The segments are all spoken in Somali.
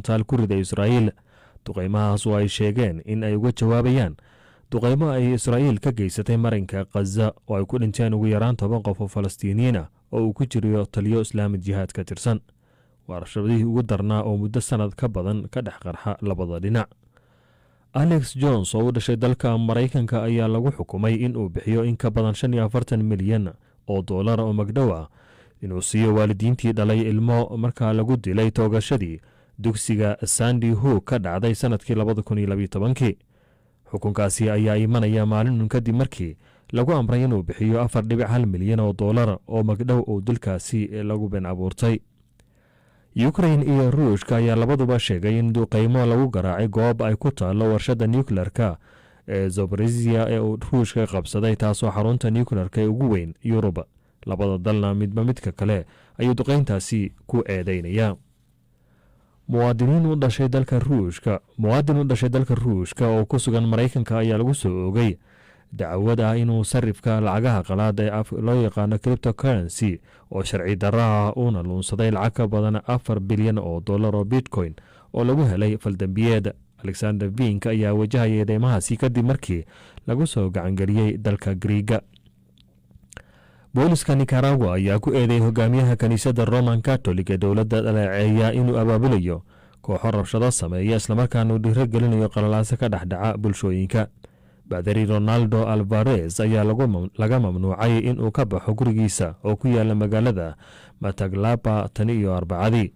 gantaal ku riday Israa'iil. duqeymahaas oo ay sheegeen in ay uga jawaabayaan duqeymo ay Israa'iil ka geysatay marinka Gaza oo ay ku dhinteen ugu yaraan 10 qof oo Falastiiniyiin ah oo uu ku jiro taliyo Islaamid jihaad ka tirsan. waa rabshadihii ugu darnaa oo muddo sanad ka badan ka dhex qarxa labada dhinac. Alex Jones oo u dhashay dalka Maraykanka ayaa lagu xukumay in uu bixiyo in ka badan 45 milyan oo dollar oo magdhow ah inuu siiyo waalidiintii dhalay ilmo markaa lagu dilay toogashadii dugsiga Sandy Hook ka dhacday sanadkii 2012. xukunkaasi ayaa imanaya maalin kadib markii lagu amray inuu bixiyo 4.1 milyan oo dollar oo magdhow oo dilkaasi lagu been abuurtay. Ukraine iyo Ruushka ayaa labaduba sheegay in duqeymo lagu garaacay goob ay ku taalo warshada nuclearka ee Zaporizhia ee uu Ruushka qabsaday, taasoo xarunta nuclearka ee ugu weyn Yurub. labada dalna midba midka kale ayuu duqeyntaasi ku eedeynaya. muwaadin u dhashay dalka Ruushka oo ku sugan Maraykanka ayaa lagu soo oogay dacwad ah inuu sarifka lacagaha qalaad ee loo yaqaano cryptocurrency oo sharci darro ah uuna luunsaday lacag ka badan 4 bilyan oo dollar oo Bitcoin oo lagu helay faldambiyeed. Alexander Vink ayaa wajahaya eedeymahaasi kadib markii lagu soo gacangeliyey dalka Griiga. booliska Nicaragua ayaa ku eedeeyay hogaamiyaha kaniisadda Roman Catholic ee dowladda dhaleeceeya inuu abaabulayo kooxo rabshado sameeya islamarkaana uu dhiirigelinayo qalalaase ka dhexdhaca bulshooyinka. Badari Ronaldo Alvarez ayaa laga mamnuucay inuu ka baxo gurigiisa oo ku yaala magaalada Matagalpa tan iyo Arbacadii.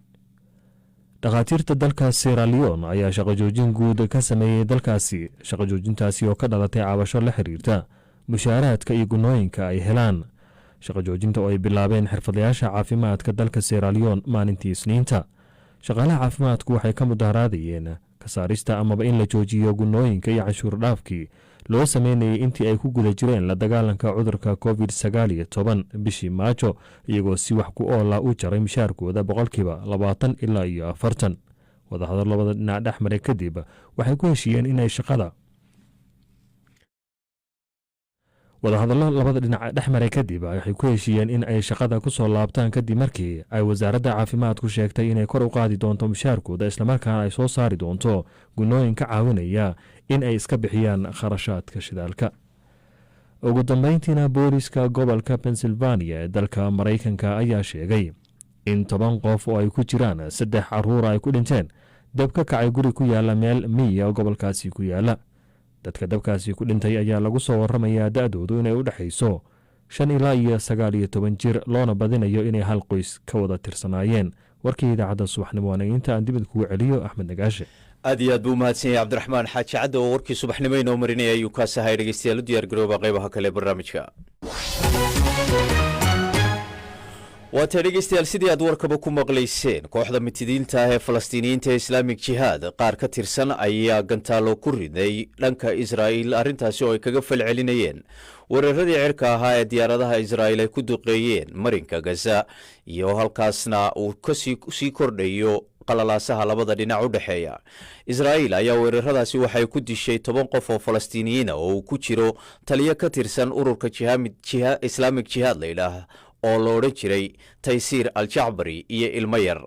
dhakhaatiirta dalka Sierra Leone ayaa shaqo joojin guud ka sameeyay dalkaasi. shaqo joojintaasi oo ka dhalatay cabasho la xiriirta mushaaraadka iyo gunooyinka ay helaan. shaqo joojinta oo ay bilaabeen xirfadlayaasha caafimaadka dalka Sierra Leone maalintii Isniinta. shaqaalaha caafimaadku waxay ka mudaharaadayeen ka saarista amaba in la joojiyo gunooyinka iyo canshuur dhaafkii loo sameynayay intii ay ku guda jireen la dagaalanka cudurka COVID-19 bishii Maajo, iyagoo si wax ku oola u jaray mishaarkooda 20% ilaa 40%. wadahadal labada dhinac dhex maray kadib waxay ku heshiiyeen inay shaqada ku soo laabtaan kadib markii ay wasaaradda caafimaadku sheegtay inay kor u qaadi doonto mushaarkooda islamarkaana ay soo saari doonto gunooyin ka caawinaya in ay iska bixiyaan kharashaadka shidaalka. ugu dambeyntiina booliska gobolka Pennsylvania ee dalka Maraykanka ayaa sheegay in 10 qof oo ay ku jiraan 3 caruur ay ku dhinteen dab ka kacay guri ku yaala meel miyi oo gobolkaasi ku yaala. dadka dabkaasi ku dhintay ayaa lagu soo warramayaa da'doodu inay u dhaxayso 5 ilaa 19 jir, loona badinayo inay hal qoys ka wada tirsanaayeen. warkii idaacadda subaxnimo waana inta aan dibad kugu celiyo Axmed Nagaashe. aad iyo aad buu mahadsan yahay Cabdiraxmaan Xaaji Cadde oo warkii subaxnimo inoo marinaya ayuu ka sahay dhageystayaal u diyaar garooba qaybaha kale barnaamijka. waata dhegeystayaal sidii aad warkaba ku maqlayseen, kooxda mitidiinta ah ee Falastiiniyiinta Islamic Jihad qaar ka tirsan ayaa gantaalo ku riday dhanka Israa'iil, arrintaasi oo ay kaga falcelinayeen weeraradii cirka ahaa ee diyaaradaha Israa'iil ay ku duqeeyeen marinka Gaza, iyo halkaasna uu sii kordhayo qalalaasaha labada dhinac u dhaxeeya. Israa'iil ayaa weeraradaasi waxay ku dishay 10 qof oo Falastiiniyiin ah oo uu ku jiro taliye ka tirsan ururka Islamic Jihad la yidhaah oo la odhan jiray Taysiir al-Jacbari iyo ilmo yar.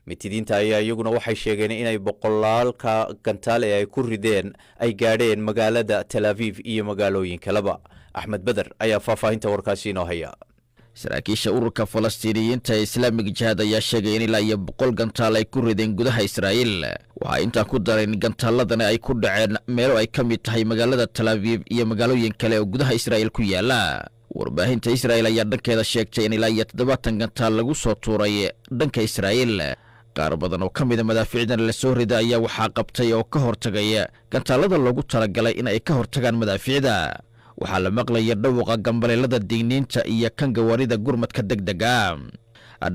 mitidiinta ayaa iyaguna waxay sheegeen inay boqolaalka gantaale ay ku rideen ay gaadheen magaalada Tel Aviv iyo magaalooyin kaleba. Axmed Badar ayaa faahfaahinta warkaasi inoo haya. saraakiisha ururka Falastiiniyiinta Islamic Jihad ayaa sheegay in ilaa 100 gantaal ay ku rideen gudaha Israa'iil. waxaa intaa ku dareen gantaaladana ay ku dhaceen meelo ay ka mid tahay magaalada Tel Aviv iyo magaalooyin kale oo gudaha Israa'iil ku yaala. warbaahinta Israa'iil ayaa dhankeeda sheegtay in ilaa 70 gantaal lagu soo tuuray dhanka Israa'iil. qaar badan oo ka mid ah madaafiicdan la soo riday ayaa waxaa qabtay oo ka hortagay gantaalada loogu talagalay in ay ka hortagaan madaafiicda. waxaa la maqlaya dhawqa gambaleelada digniinta iyo kan gawaarida gurmadka degdega.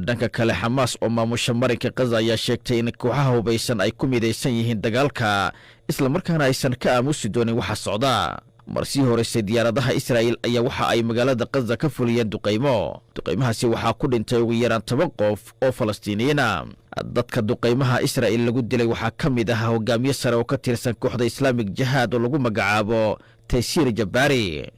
dhanka kale Xamaas oo maamusha marinka Gaza ayaa sheegtay in kooxaha hubaysan ay ku midaysan yihiin dagaalka, isla markaana aysan ka aamusi doonin waxa socda. marsii horeysay diyaaradaha Israa'iil ayaa waxa ay magaalada Gaza ka fuliyeen duqeymahaasi waxaa ku dhintay ugu yaraan 10 qof oo Falastiiniyiin ah. dadka duqeymaha Israa'iil lagu dilay waxaa ka mid ah hogaamiye sare oo ka tirsan kooxda Islamic Jihad oo lagu magacaabo Taysiir Jabari.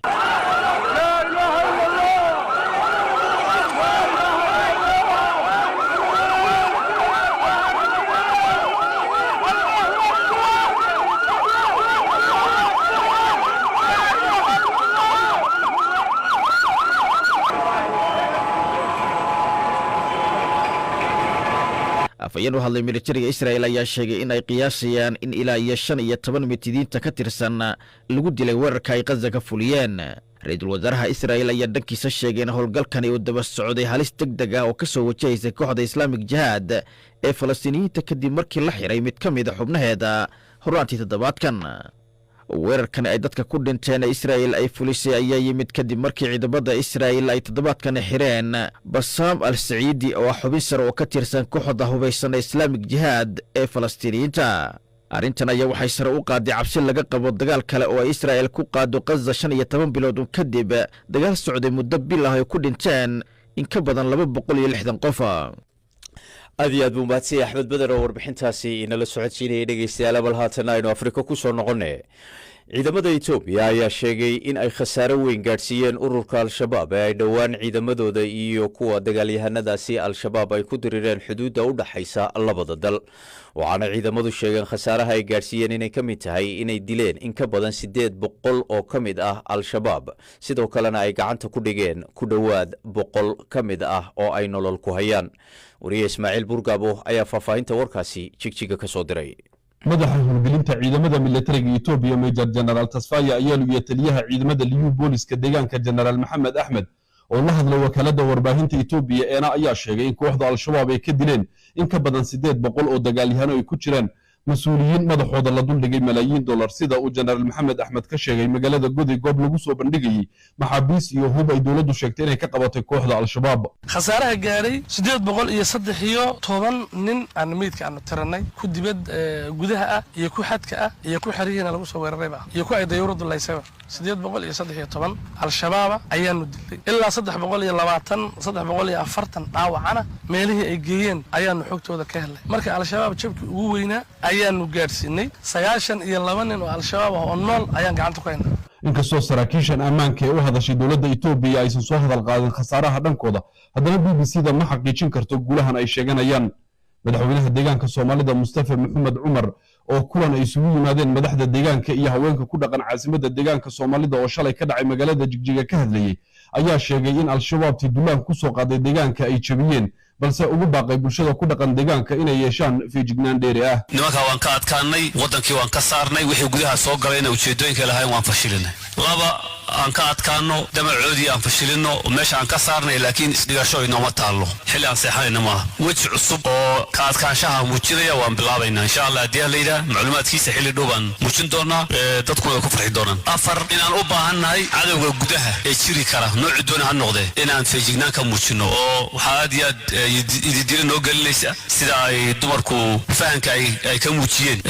afhayeen u hadlay militariga israa'il ayaa sheegay in ay qiyaasayaan in ilaa iyo 15 mitidiinta ka tirsan lagu dilay weerarka ay Gaza ka fuliyeen. ra-iisul wasaaraha israa'il ayaa dhankiisa sheegay in howlgalkani uu daba socday halis degdeg ah oo ka soo wajahaysay kooxda Islaamic Jihad ee Falastiiniyiinta kadib markii la xiray mid ka mid ah xubnaheeda horaantii toddobaadkan. weerarkan ay dadka ku dhinteen Israa'il ay fulisay ayaa yimid kadib markii ciidamada Israa'il ay toddobaadkan xireen Bassam al-Saciidi oo xubin sare oo ka tirsan kooxda hubeysan Islaamic Jihad ee Falastiiniyiinta. arrintan ayaa waxay sare u qaaday cabsi laga qabo dagaal kale oo ay Israa'il ku qaado Gaza 15 bilood kadib dagaal socday muddo bil ah ay ku dhinteen in ka badan 260 qof. aad iyo aad buu mahadsan Axmed Badar oo warbixintaasi inala socodsiinayay dhegeystayaal bal haatan aynu Afrika ku soo noqonay. ciidamada Itoobiya ayaa sheegay in ay khasaare weyn gaarsiiyeen ururka Al-Shabaab ee ay dhowaan ciidamadooda iyo kuwa dagaalyahanadaasi Al-Shabaab ay ku dirireen xuduudda u dhaxaysa labada dal. waxaana ciidamadu sheegeen khasaaraha ay gaarsiiyeen inay ka mid tahay inay dileen in ka badan 800 oo ka mid ah Al-Shabaab, sidoo kalena ay gacanta ku dhigeen ku dhowaad 100 ka mid ah oo ay nolol ku hayaan. wariye Ismaaciil Burgabo ayaa faahfaahinta warkaasi jigjiga ka soo diray. madaxa howlgelinta ciidamada militariga Itoobiya Major General Tasfaya ayaa lugiyay taliyaha ciidamada liyu booliska deegaanka General Maxamed Axmed oo la hadlay wakaalada warbaahinta Itoobiya ayaa sheegay in kooxda Al-Shabaab ay ka dileen in ka badan 800 oo dagaalyahano ay ku jiraan mas'uuliyiin madaxooda la duldhigay malaayiin dollar sida uu General Maxamed Axmed ka sheegay magaalada Goday goob lagu soo bandhigay maxaabiis iyo hub ay dawladdu sheegtay inay ka qabatay kooxda Al-Shabaab. khasaaraha gaaray 813 nin aan meedka aan tiranay ku dibad gudaha ah iyo ku xadka ah iyo ku xariirina lagu soo weerarayba iyo ku ay dayuuradu laysay 813 Al-Shabaab ayaanu dilay ilaa 340 dhaawacana meelihii ay geeyeen ayaanu xogtooda ka helay. marka Al-Shabaab jabkii ugu weynaa ayaanu gaarsiinay 92 nin oo Al-Shabaab ah oo nool ayaan gacanta ku haynaa. inkastoo saraakiishan ammaanka ee u hadashay dowladda Itoobiya aysan soo hadal qaadin khasaaraha dhankooda, haddana BBC-da ma xaqiijin karto guulahan ay sheeganayaan. madaxweynaha deegaanka Soomaalida Mustafa Maxamed Cumar oo kulan ay isugu yimaadeen madaxda deegaanka iyo haweenka ku dhaqan caasimadda deegaanka Soomaalida oo shalay ka dhacay magaalada Jigjiga ka hadlayay ayaa sheegay in Al-Shabaab duulaan ku soo qaaday deegaanka ay jabiyeen, balse ugu baaqay bulshada ku dhaqan deegaanka inay yeeshaan feejignaan dheeri ah. nimanka waan ka adkaanay, wadankii waan ka saarnay, wixii gudaha soo galayna ujeedooyinka lahayn waan fashilinay. aan ka adkaano damacoodii aan fashilino meesha aan ka saarnay, laakiin isdhigasho inooma taallo, xilli aan seexanayna maaha. weji cusub oo ka adkaanshaha muujinaya waan bilaabaynaa insha allah. haddii la yidhaah macluumaadkiisa xilli dhow baan muujin doonaa, dadkuna way ku farxi doonaan. inaan u baahannahay cadowga gudaha ee jiri kara nooci doona ha noqdee inaan feejignaan ka muujino, oo waxaa aad iyo aad ididila noo gelinaysa sida ay dumarku fahanka ay ka muujiyeen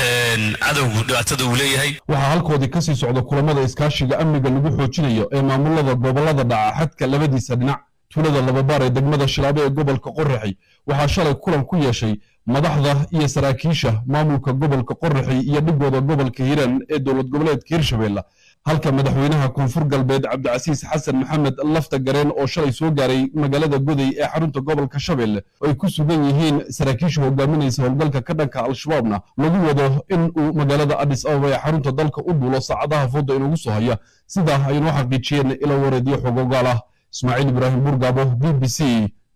cadowgu dhibaatada uu leeyahay. waxaa halkoodii ka sii socda kulamada iskaashiga amniga lagu xoojinayo ee maamulada gobolada dhaca xadka labadiisa dhinac. tuulada Lababaar ee degmada Shilaabe ee gobolka Qorraxi waxaa shalay kulan ku yeeshay madaxda iyo saraakiisha maamulka gobolka Qorraxi iyo dhigooda gobolka Hiiraan ee dowlad goboleedka Hirshabeelle, halka madaxweynaha Koonfur Galbeed Cabdicasiis Xasan Maxamed Lafta Gareen oo shalay soo gaaray magaalada Goday ee xarunta gobolka Shabeelle ay ku sugan yihiin saraakiisha hogaaminaysa howlgalka ka dhanka Al-Shabaabna lagu wado in uu magaalada Addis Ababa ee xarunta dalka u duulo saacadaha fooda inuu soo haya, sidaa ay noo xaqiijiyeen ila wareediyo xogogaal ah. Ismaaciil Ibraahim Burgabo, BBC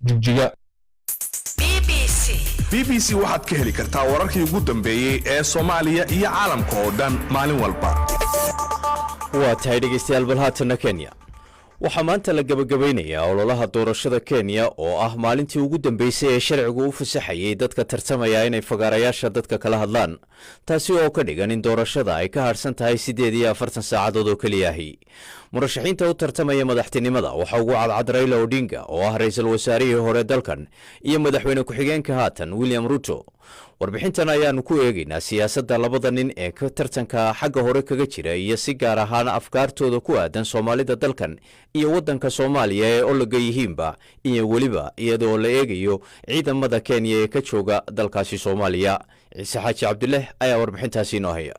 Jigjiga. BBC waxaad ka heli kartaa wararkii ugu dambeeyay ee Soomaaliya iyo caalamka oo dhan maalin walba. waa tahay dhegeystayaal bal haatan Kenya. waxaa maanta la gabagabeynayaa ololaha doorashada Kenya oo ah maalintii ugu dambeysay ee sharcigu u fasaxayay dadka tartamaya inay fagaarayaasha dadka kala hadlaan, taasi oo ka dhigan in doorashada ay ka harsan tahay 48 saacadood oo kaliya ahi. murashaxiinta u tartamaya madaxtinimada waxaa ugu cadcad Raila Odinga oo ah ra'iisul wasaarihii hore dalkan iyo madaxweyne ku-xigeenka haatan William Ruto. warbixintan ayaanu ku eegaynaa siyaasadda labada nin ee ka tartanka xagga hore kaga jira iyo si gaar ahaan afkaartooda ku aadan Soomaalida dalkan iyo wadanka Soomaaliya ee olaga yihiinba, iyo weliba iyadoo la eegayo ciidamada Kenya ee ka jooga dalkaasi Soomaaliya. Ciise Xaaji Cabdulle ayaa warbixintaasi inoo haya.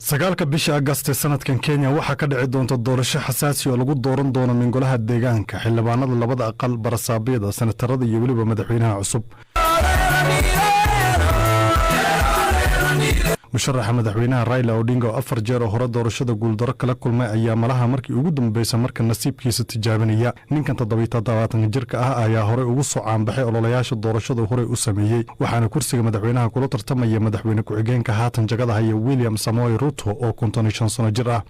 sagaalka bisha Agast sanadkan Kenya waxaa ka dhici doonta doorasho xasaasi oo lagu dooran doono mingolaha deegaanka, xildhibaanada labada aqal, barasaabiyada, senatarada iyo weliba madaxweynaha cusub. musharaxa madaxweynaha Raila Odinga oo 4 jeer hore doorashada guuldaro kala kulmay ayaa malaha markii ugu dambeysay marka nasiibkiisa tijaabinaya. ninkan 27 jirka ah ayaa hore ugu soo caanbaxay ololayaasha doorashada hore u sameeyay, waxaana kursiga madaxweynaha kula tartamaya madaxweyne ku-xigeenka haatan jagada haya William Samoei Ruto oo 55 sano jir ah.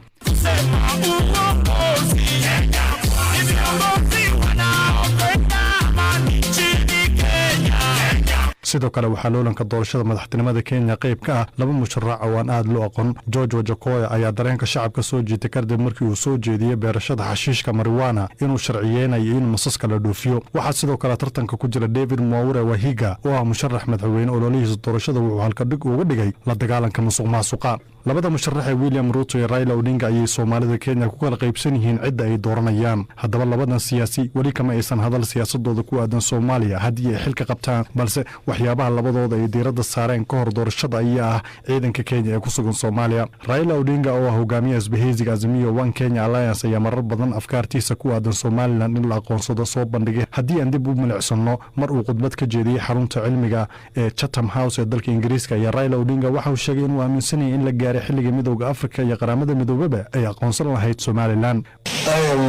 sidoo kale waxaa loolanka doorashada madaxtinimada Kenya qayb ka ah laba musharac oo aan aad loo aqoon. George Wajakoya ayaa dareenka shacabka soo jiitay kadib markii uu soo jeediyay beerashada xashiishka marijuana inuu sharciyeenayo in masaska la dhoofiyo. waxaa sidoo kale tartanka ku jira David Mwaura Wahiga oo ah musharax madaxweyne ololihiisa doorashada wuxuu halka dhig uga dhigay la dagaalanka musuqmaasuqa. labada musharax ee William Ruto iyo Raila Odinga ayay Soomaalida Kenya ku kala qaybsan yihiin cidda ay dooranayaan. haddaba labadan siyaasi weli kama aysan hadal siyaasadooda ku aadan Soomaaliya haddii ay xilka qabtaan, balse waxyaabaha labadooda ay diiradda saareen ka hor doorashada ayaa ah ciidanka Kenya ee ku sugan Soomaaliya. Raila Odinga oo ah hogaamiyaha isbahaysiga Azimio One Kenya Alliance ayaa marar badan afkaartiisa ku aadan Somaliland in la aqoonsado soo bandhigay. haddii aan dib u milicsano mar uu khudbad ka jeediyay xarunta cilmiga ee Chatham House ee dalka Ingiriiska ayaa Raila Odinga waxa uu sheegay inuu aaminsan yahay in la gaaray xilliga midowga Afrika iyo qaramada midoobaba ay aqoonsan lahayd Somaliland. I am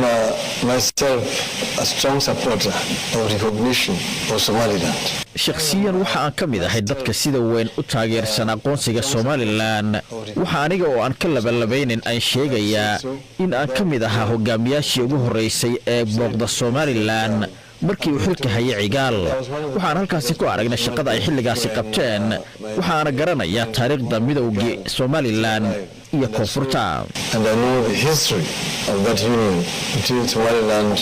myself a strong supporter of recognition of Somaliland. shakhsiyan waxa aan ka mid ahay dadka sida weyn u taageersan aqoonsiga Somaliland. waxa aniga oo aan ka labalabeynin aan sheegayaa in aan ka mid ahaa hogaamiyaashii ugu horeysay ee booqda Somaliland markii uu xilka hayay Cigaal. waxaan halkaasi ku aragnay shaqada ay xilligaasi qabteen, waxaana garanayaa taariikhda midowgii Somaliland iyo koonfurta. And I know the history of that union between Somaliland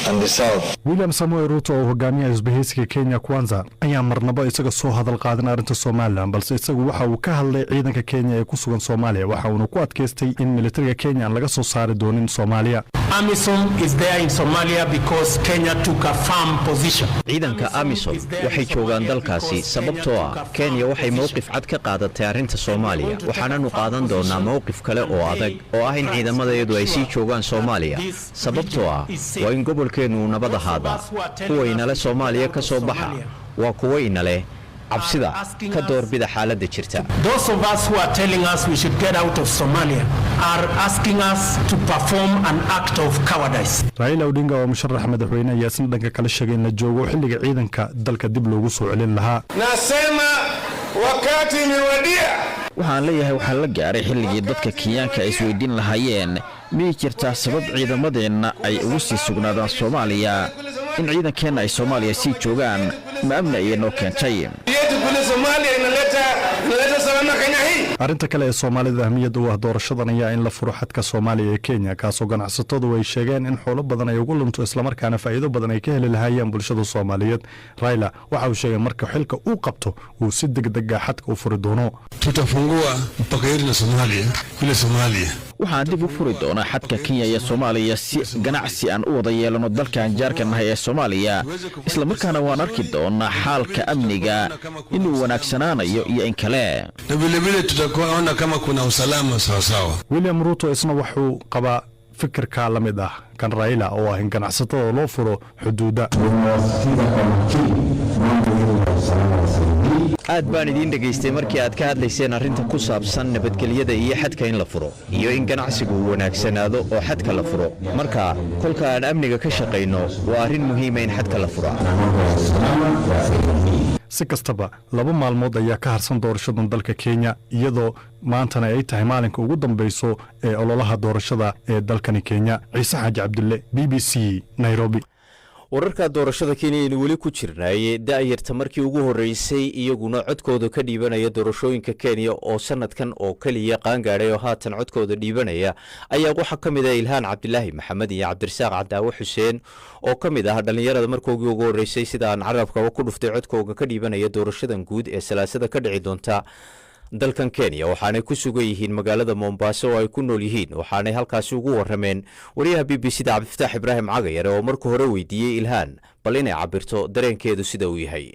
and the South. William Samoei Ruto oo hogaamiyaha isbahaysiga Kenya Kwanza ayaa marnaba isaga soo hadal qaadan arrinta Somaliland, balse isagu waxa uu ka hadlay ciidanka Kenya ee ku sugan Soomaaliya. waxa uu ku adkaystay in militariga Kenya aan laga soo saari doonin Soomaaliya. AMISOM is there in Somalia because Kenya took a firm position. ciidanka AMISOM waxay joogaan dalkaasi sababtoo ah Kenya waxay mowqif cad ka qaadatay arrinta Soomaaliya. waxaananu qaadan doonaa mowqif kale oo adag oo ah in ciidamadeedu ay sii joogaan Soomaaliya sababtoo ah waa in gobolkeenu nabad ahaada. kuwa inale Soomaaliya ka soo baxa waa kuwa inale cabsida ka doorbida xaaladda jirta. Those of us who are telling us we should get out of Somalia are asking us to perform an act of cowardice. Raila Odinga oo musharax madaxweyne ayaa sin dhanka kala sheegay in la joogo xilliga ciidanka dalka dib loogu soo celin lahaa. Nasema wakati miwadia. waxaan leeyahay waxaa la gaaray xilligii dadka Kenyaanka ay isweydiin lahaayeen miyay jirtaa sabab ciidamadeenna ay ugu sii sugnaadaan Soomaaliya. in ciidankeena ay Soomaaliya sii joogaan ma amni ay noo keentay. arrinta kale ee Soomaalida ahmiyadda u ah doorashadan ayaa in la furo xadka Soomaaliya ee Kenya, kaasoo ganacsatadu ay sheegeen in xoolo badan ay ugu lunto isla markaana faa'iido badan ay ka heli lahaayeen bulshada Soomaaliyeed. Raila waxa uu sheegay marka xilka uu qabto uu si degdeg ah xadka u furi doono. tutafungua mpaka yetu na Somalia kule Somalia. waxaan dib u furi doonaa xadka Kenya iyo Soomaaliya si ganacsi aan u wada yeelano dalkan jaarkanahay ee Soomaaliya. isla markaana waan arki doonaa xaalka amniga inuu wanaagsanaanayo iyo in kale. na vile vile tutakuona kama kuna usalama sawa sawa. William Ruto isna wuxuu qabaa fikirka la mid ah kan Raila oo ah in ganacsatada loo furo xuduuda. aad baan idiin dhageystay markii aad ka hadlayseen arrinta ku saabsan nabadgelyada iyo xadka in la furo iyo in ganacsigu uu wanaagsanaado oo xadka la furo. marka kolka aan amniga ka shaqayno waa arrin muhiima in xadka la furo. si kastaba 2 maalmood ayaa ka harsan doorashadan dalka Kenya, iyadoo maantana ay tahay maalinka ugu dambayso ee ololaha doorashada ee dalkani Kenya. Ciise Xaaji Cabdulle, BBC, Nairobi. wararka doorashada Kenya in weli ku jirnay daayirta markii ugu horeysay iyaguna codkooda ka dhiibanaya doorashooyinka Kenya oo sanadkan oo kaliya qaan gaaray oo haatan codkooda dhiibanaya ayaa waxa kamid ah Ilhaan Cabdilaahi Maxamed iyo Cabdirasaaq Cadaawe Xuseen oo kamid ah dhalinyarada markii ugu horeysay sida aan carabka ku dhuftay codkooda ka dhiibanaya doorashadan guud ee salaasada ka dhici doonta dalkan Kenya. waxaanay ku sugan yihiin magaalada Mombasa oo ay ku nool yihiin. waxaanay halkaasi ugu warameen wariyaha BBC-da Cabdifataax Ibraahim Cagayare oo markii hore weydiiyay Ilhaan bal inay cabirto dareenkeedu sida uu yahay.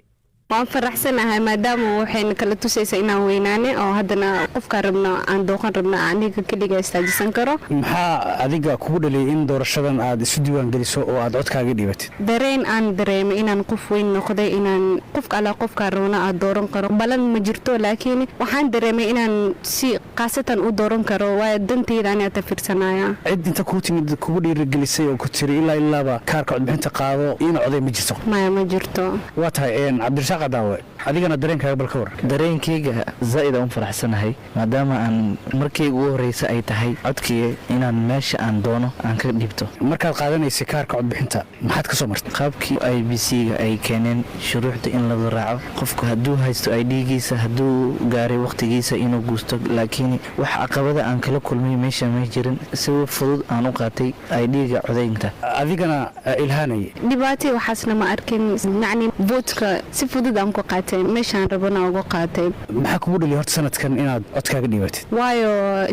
waan faraxsanahay maadaama waxayna kala tusaysaa inaan weynaane oo haddana qofkaan rabno aan dooqan rabno aniga keliga istaajisan karo. maxaa adiga kugu dhaliyay in doorashadan aad isu diiwaan geliso oo aad codkaaga dhiibatid? dareen aan dareemay inaan qof weyn noqday inaan qofka alla qofkaan rabno aad dooran karo balan ma jirto laakiin waxaan dareemay inaan si qaasatan u dooran karo waayo danteyda anaa tafirsanaya. cid inta kuu timid kugu dhiirigelisay oo ku tiri ilaaba kaarka codbixinta qaado ina coday ma jirto? maya ma jirto. waa tahay cabdirasaaq daawe adigana dareenkaaga bal ka war. dareenkayga zaa'id aan faraxsanahay maadaama aan markayga ugu horeysa ay tahay codkii inaan meesha aan doono aan ka dhibto. markaad qaadanaysay kaarka codbixinta maxaad ka soo martay? qaabkii IBC-ga ay keeneen shuruucda in laga raaco qofku hadduu haysto ID-giisa hadduu gaaray waqtigiisa inuu guusto laakiin wax caqabada aan kala kulmay meesha ma jirin si fudud aan u qaatay ID-ga codaynta. adigana ilhaanay dhibaato waxaasna ma arkin yacni voodka si fudud aan ku qaatay meeshaan rabana ugu qaatay. maxaa kugu dhaliya horta sanadkan inaad codkaaga dhiibatid? waayo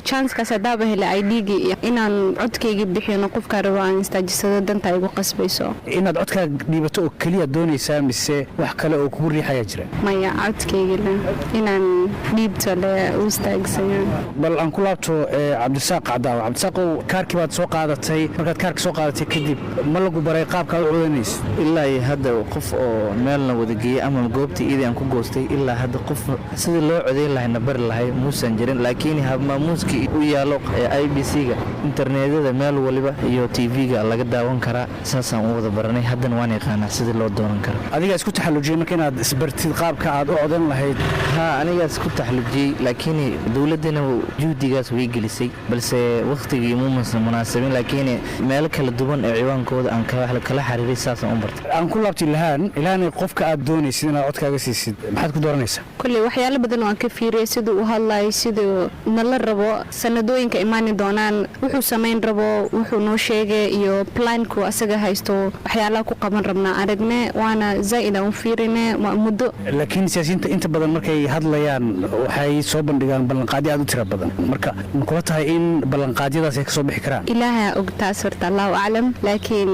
chancekaas haddaaba helay ID-gii inaan codkaygii bixino qofkaan rabo aan istaajisado danta igu qasbayso. inaad codkaaga dhiibato oo keliya doonaysaa mise wax kale oo kugu riixayaa jira? maya codkaygii le inaan dhiibto le u istaagsanya. bal aan ku laabto cabdirasaaq cadaawa. cabdirasaaqow kaarkii baad soo qaadatay markaad kaarka soo qaadatay kadib ma lagu baray qaabkaad u codanaysa? ilaa iyo hadda qof oo meelna wada geeyey ama goobtii iidii aan ku goostay ilaa hadda qof sidii loo codayn lahayna bari lahay muusan jirin laakiin habmaamuuskii u yaalo IBC-ga internetyada meel waliba iyo TV-ga laga daawan karaa saasaan u wada baranay haddana waan yaqaanaa sidii loo dooran karo. adigaa isku taxallujiyey marka inaad isbartid qaabka aad u codan lahayd? haa anigaa isku taxallujiyey laakiin dowladdana juhdigaas way gelisay balse wakhtigii muusan munaasabin laakiin meelo kala duwan ee ciwaankooda aan kala xiriiray saasaan u bartay. aan ku laabtay ilhaan qofka aad doonaysid inaad codkaaga siisid maxaad ku dooranaysaa? kulley waxyaalo badan waan ka fiiriyay siduu u hadlayo siduu nala rabo sanadooyinka imaani doonaan wuxuu samayn rabo wuxuu noo sheegay iyo planku asaga haysto waxyaalaha ku qaban rabnaa aragne waana zaa'id aan u fiirine waa muddo. laakiin siyaasiyiinta inta badan markay hadlayaan waxay soo bandhigaan ballanqaadyo aad u tira badan marka ma kula tahay in ballanqaadyadaas ay ka soo bixi karaan? ilaaha og taas horta allahu aclam laakiin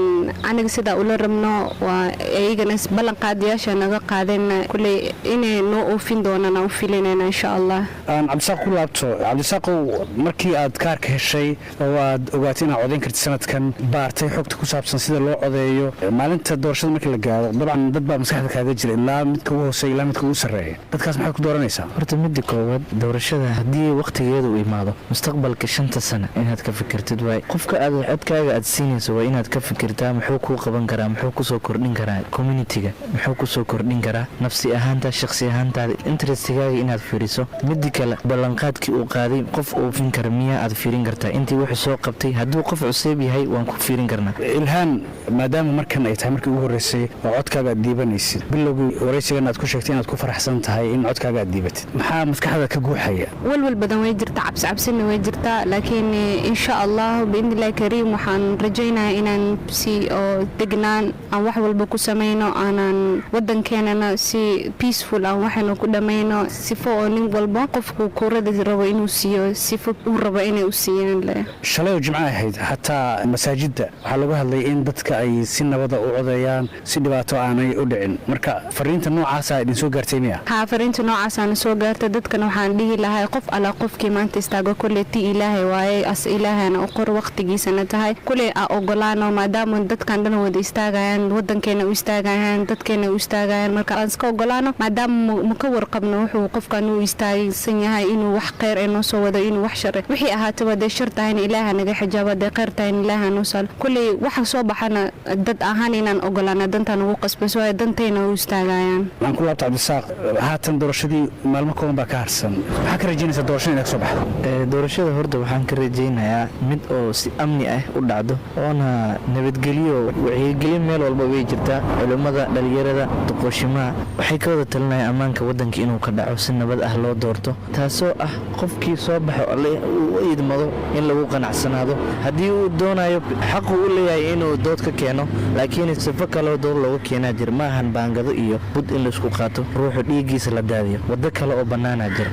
aniga sidaa ula rabno waa iyagana ballanqaadyaasha naga qaadeen kulley inay noo oofin doonaan aan u filinayna insha allah. aan cabdisaaq ku laabto. cabdisaaqow markii aad kaarka heshay oo aad ogaatay inaad codayn kartid sanadkan baartay xogta ku saabsan sida loo codeeyo maalinta doorashada markii la gaaro dabcan dad baa maskaxda kaaga jira ilaa midka ugu hooseeya ilaa midka ugu sarreeya dadkaas maxaad ku dooranaysaa? horta midda koowaad doorashada haddii wakhtigeeda u imaado mustaqbalka 5 sano inaad ka fikirtid waay qofka aad codkaaga aad siinayso waa inaad ka fikirtaa muxuu kuu qaban karaa muxuu kusoo kordhin karaa communitiga muxuu kusoo kordhin karaa nafsi ahaanta shakhsi ahaantaada interestigaaga inaad fiiriso. midda kale ballanqaadkii uu qaaday qof oofin kara miyaa aad fiirin kartaa intii wuxuu soo qabtay hadduu qof cuseeb yahay waan ku fiirin karnaa. ilhaan maadaama markan ay tahay markii ugu horreysay oo codkaaga aad diibanaysid bilowgii waraysigan aad ku sheegtay inaad ku faraxsan tahay in codkaaga aad diibatid maxaa maskaxda ka guuxaya? walwal badan way jirtaa cabsicabsina way jirtaa laakiin insha allah biidnillahi kariim waxaan rajaynayaa inaan si oo degnaan aan wax walba ku samayno aanan wadankeenana si peaceful aan waxaynu ku dhammayno sifo oo nin walba qofku kuurada rabo inuu siiyo sifo uu rabo inay u siiyaan leh. shalay oo jimco ahayd xataa masaajidda waxaa lagu hadlay in dadka ay si nabada u codeeyaan si dhibaato aanay u dhicin marka fariinta noocaasa idin soo gaartay miya? haa fariinta noocaasana soo gaartay dadkana waxaan dhihi lahay qof alla qofkii maanta istaago kulley ti ilaahay waaye as ilaahayna u qor waqtigiisana tahay kulley a ogolaano maadaama dadkan dhan wada istaagayaan wadankeena u istaagayaan dadkeena u istaagayaan marka aan iska ogolaano maadaama ma ka warqabno wuxuu qofkan u istaagsan yahay inuu wax kheyr ee noo soo wado inuu wax shar wixii ahaataba dee shar tahayna ilaaha naga xijaaba dee kheyr tahayna ilaaha noo saal kulley waxa soo baxana dad ahaan inaan ogolaano dantaan ugu qasbayso waayo dantayna u istaagayaan. aan ku laabta cabdisaaq haatan doorashadii maalmo kooban baa ka harsan maxaa ka rajaynaysaa doorashada inaad ka soo baxdo? doorashada horta waxaan ka rajaynayaa mid oo si amni ah u dhacdo oona nabadgelyo wacyigelin meel walba way jirtaa culimmada dhalinyarada duqooshimaha waxay ka wada talinayaan ammaanka waddanka inuu ka dhaco si nabad ah loo doorto taasoo ah qofkii soo baxo alle uu idmado in lagu qanacsanaado haddii uu doonayo xaqu u leeyahay inuu dood ka keeno laakiin sifo kaloo dood looga keenaa jira ma ahan baangado iyo bud in laisku qaato ruuxu dhiiggiisa la daadiyo waddo kale oo bannaanaa jira.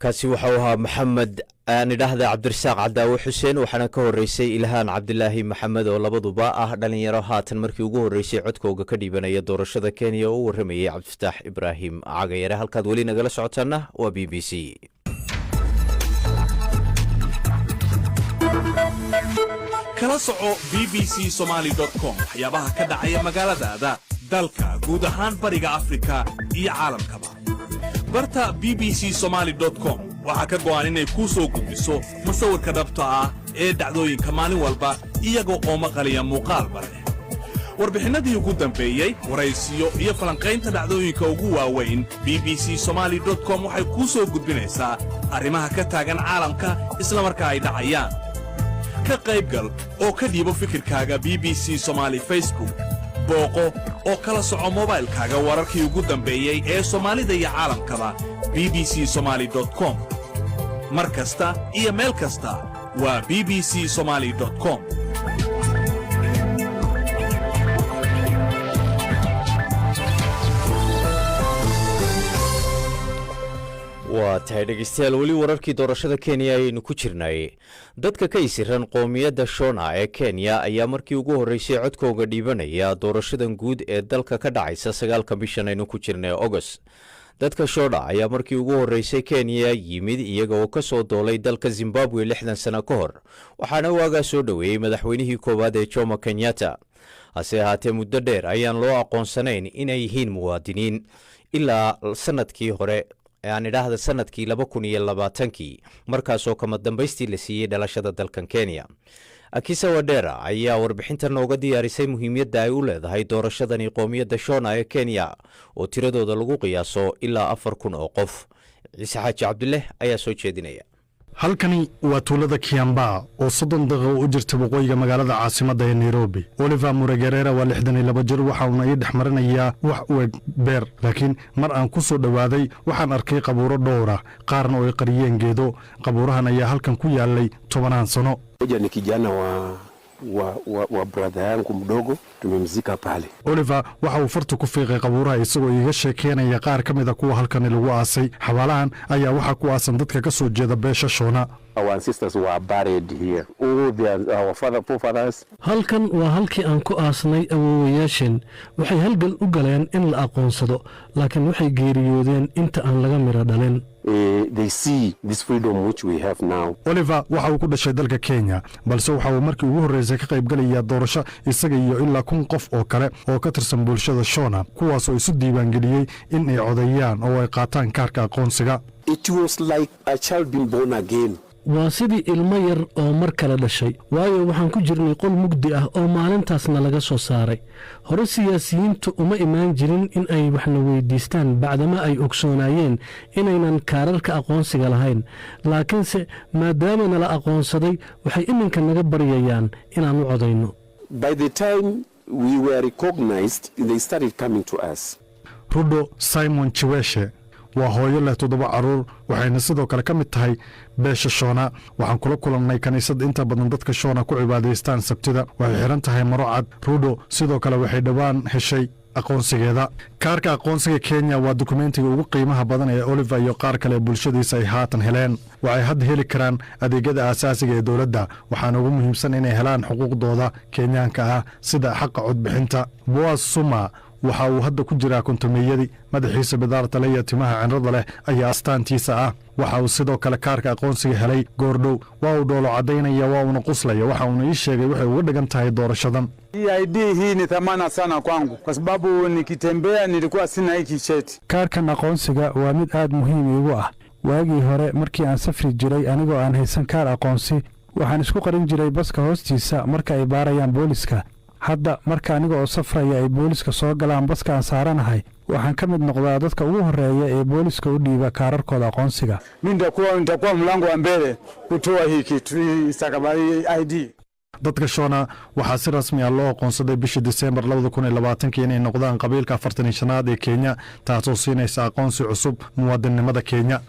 kaasi waxau ahaa maxamed aan idhaahda cabdirasaaq cadaawe xuseen waxaana ka horeysay ilhaan cabdilaahi maxamed oo labaduba ah dhalinyaro haatan markii ugu horeysay codkooga ka dhiibanaya doorashada kenya oo u waramayay cabdifataax ibraahim cagayare halkaad weli nagala socotaana waa b b c. kala soco bbcsomali.com waxyaabaha ka dhacaya magaaladaada dalka guud ahaan bariga afrika iyo caalamkaba. barta bbcsomali.com waxaa ka go'an inay kuu soo gudbiso musawirka dhabta ah ee dhacdooyinka maalin walba iyagoo oo maqaliya muuqaalba leh. warbixinnadii ugu dambeeyey waraysiyo iyo falanqaynta dhacdooyinka ugu waaweyn bbcsomali.com waxay kuu soo gudbinaysaa arrimaha ka taagan caalamka isla markaa ay dhacayaan. ka qaybgal oo ka dhiibo fikirkaaga BBC Somali Facebook booqo oo kala soco mobaylkaaga wararkii ugu dambeeyey ee Soomaalida iyo caalamkaba bbcsomali.com mar kasta iyo meel kasta waa bbcsomali.com. waa tahay dhegeystayaal weli wararkii doorashada kenya ayaynu ku jirnay. dadka ka isiran qoomiyadda shona ee kenya ayaa markii ugu horreysay codkooga dhiibanaya doorashadan guud ee dalka ka dhacaysa 9 bishan aynu ku jirnay August. dadka shona ayaa markii ugu horreysay kenya yimid iyaga oo ka soo doolay dalka Zimbabwe 60 sano ka hor waxaana waagaa soo dhoweeyey madaxweynihii koowaad ee Jomo Kenyatta. hase ahaatee muddo dheer ayaan loo aqoonsanayn inay yihiin muwaadiniin ilaa sanadkii hore aan idhaahda sanadkii 2020 markaasoo kama dambaystii la siiyey dhalashada dalkan Kenya. Akisa Wadera ayaa warbixintan nooga diyaarisay muhiimiyadda ay u leedahay doorashadani qoomiyadda Shona ee Kenya oo tiradooda lagu qiyaaso ilaa 4,000 oo qof. Ciise Xaaji Cabdille ayaa soo jeedinaya. halkani waa tuulada Kiambaa oo 30 daqiiqo u jirta waqooyiga magaalada caasimadda ee Nairobi. Oliver Muregerera waa 62 jir waxa uu ii dhexmarinayaa wax u eg beer laakiin mar aan ku soo dhawaaday waxaan arkay qabuuro dhowr ah qaarna oo ay qariyeen geedo. qabuurahan ayaa halkan ku yaalay 10 sano. Ni kijana wa brother yangu mdogo tumemzika pale. Oliver waxa uu fartu ku fiiqay qabuuraha isagoo iga sheekeynaya qaar ka mid ah kuwa halkan lagu aasay. xabaalahan ayaa waxa ku aasan dadka ka soo jeeda beesha Shona. Our ancestors were buried here. All our forefathers. halkan waa halkii aan ku aasnay awoowayaasheen waxay halgan u galeen in la aqoonsado laakiin waxay geeriyoodeen inta aan laga miro dhalin. They see this freedom which we have now. Oliver waxa uu ku dhashay dalka Kenya balse waxa uu markii ugu horeysay ka qayb galaya doorasho isaga iyo ilaa 1,000 qof oo kale oo ka tirsan bulshada Shona kuwaas oo isu diiwaan geliyay in ay codayaan oo ay qaataan kaarka aqoonsiga. It was like a child being born again. waa sidii ilmo yar oo mar kale dhashay waayo waxaan ku jirnay qol mugdi ah oo maalintaasna laga soo saaray. hore siyaasiyiintu uma imaan jirin in ay waxna weydiistaan bacdama ay ogsoonayeen inaynan kaararka aqoonsiga lahayn laakiinse maadaama nala aqoonsaday waxay iminka naga baryayaan inaan u codayno. By the time we were recognized they started coming to us. Rudo Simon Chiweshe waa hooyo leh 7 caruur waxayna sidoo kale ka mid tahay beesha Shona. waxaan kula kulannay kaniisad inta badan dadka Shona ku cibaadaystaan Sabtida. waxay xiran tahay maro cad. Rudo sidoo kale waxay dhawaan heshay aqoonsigeeda. kaarka aqoonsiga Kenya waa dokumentiga ugu qiimaha badan ee Oliver iyo qaar kale bulshadiisa ay haatan heleen. waxay hadda heli karaan adeegyada aasaasiga ee dawladda waxaana ugu muhiimsan inay helaan xuquuqdooda Kenyaanka ah sida xaqa codbixinta. Boaz Suma waxa uu hadda ku jiraa kontomiyadii madaxiisa bidaarta leh timaha cinrada leh ayaa astaantiisa ah. waxa uu sidoo kale kaarka aqoonsiga helay goordhow waa uu dhoolo cadaynaya waa uu quslaya waxa uu ii sheegay waxay uga dhigan tahay doorashadan. ID hii ni thamana sana kwangu kwa sababu nikitembea nilikuwa sina hiki cheti. kaarkan aqoonsiga waa mid aad muhiim igu ah. waagii hore markii aan safri jiray anigoo aan haysan kaar aqoonsi waxaan isku qarin jiray baska hoostiisa marka ay baarayaan booliska. hadda marka aniga oo safraya ay booliska soo galaan baska aan saaranahay waxaan ka mid noqdaa dadka ugu horeeya ee booliska u dhiiba kaararkooda aqoonsiga. nitakuwa mlango wa mbele kutoa hii kitu stakabadhi ID. dadka Shona waxaa si rasmi ah loo aqoonsaday bishii December 2020 inay noqdaan qabiilka 45aad ee Kenya taasoo siinaysa aqoonsi cusub muwaadinimada Kenya.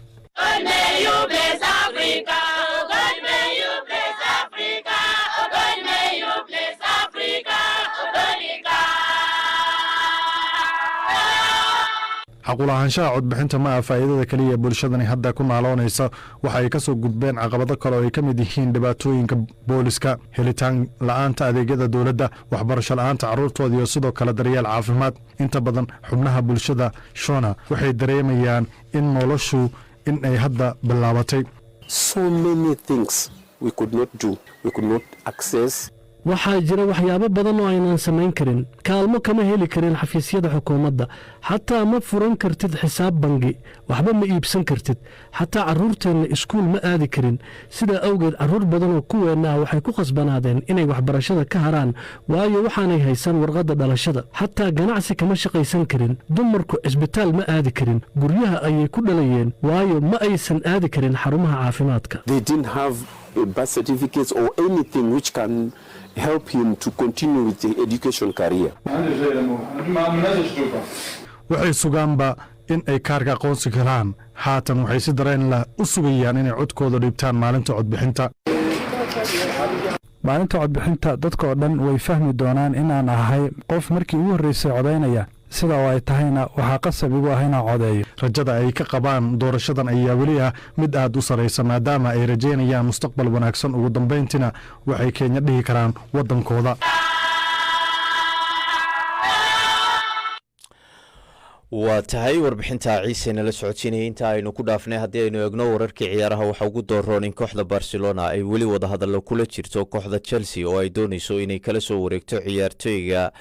xaqulahaanshaha codbixinta ma ah faa'iidada keliya bulshadani hadda ku naaloonaysa waxa ay ka soo gudbeen caqabado kale oo ay ka mid yihiin dhibaatooyinka booliska helitaan la'aanta adeegyada dowladda waxbarasho la'aanta carruurtooda iyo sidoo kale daryeel caafimaad inta badan xubnaha bulshada shona waxay dareemayaan in noloshu in ay hadda bilaabatay waxaa jira waxyaabo badan oo aynan samayn karin kaalmo kama heli karin xafiisyada xukuumadda xataa ma furan kartid xisaab bangi waxba ma iibsan kartid xataa carruurteenna iskuul ma aadi karin sidaa awgeed carruur badan oo kuweenna ah waxay ku khasbanaadeen inay waxbarashada ka haraan waayo waxaanay haysan warqadda dhalashada xataa ganacsi kama shaqaysan karin dumarku cisbitaal ma aadi karin guryaha ayay ku dhalayeen waayo ma aysan aadi karin xarumaha caafimaadka birth certificates or anything which can help him to continue with the education career. waxay sugaanba in ay kaarka aqoonsi karaan haatan waxay si dareen leh u sugayaan inay codkooda dhiibtaan maalinta codbixinta maalinta codbixinta dadkoo dhan way fahmi doonaan inaan ahay qof markii ugu horraysay codaynaya sida oo ay tahayna waxaa qasab igu ah inaan codeeyo rajada ay ka qabaan doorashadan ayaa weli ah mid aad u saraysa maadaama ay rajaynayaan mustaqbal wanaagsan ugu dambayntiina waxay Kenya dhihi karaan waddankooda waa tahay warbixinta ciisena la socodsiinayay inta aynu ku dhaafnay haddii aynu eegno wararkii ciyaaraha waxaa ugu dooroon in kooxda Barcelona ay weli wada hadallo kula jirto kooxda Chelsea oo ay doonayso inay kala soo wareegto ciyaartooyga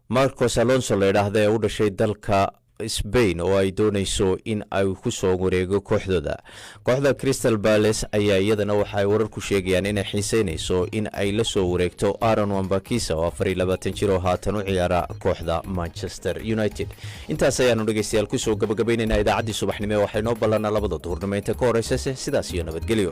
Marcos Alonso la yiraahdo ee u dhashay dalka Spain oo ay doonayso in ay ku soo wareego kooxdooda kooxda Crystal Palace ayaa iyadana waxa ay warar ku sheegayaan inay xiiseynayso in ay la soo wareegto Aaron Wan-Bissaka oo 24 jir oo haatan u ciyaara kooxda Manchester United intaas ayaanu dhageystayaal ku soo gabagabeynayna idaacaddii subaxnimo waxay noo ballanaa labada duhurnimo inta ka horeysa sidaas iyo nabadgelyo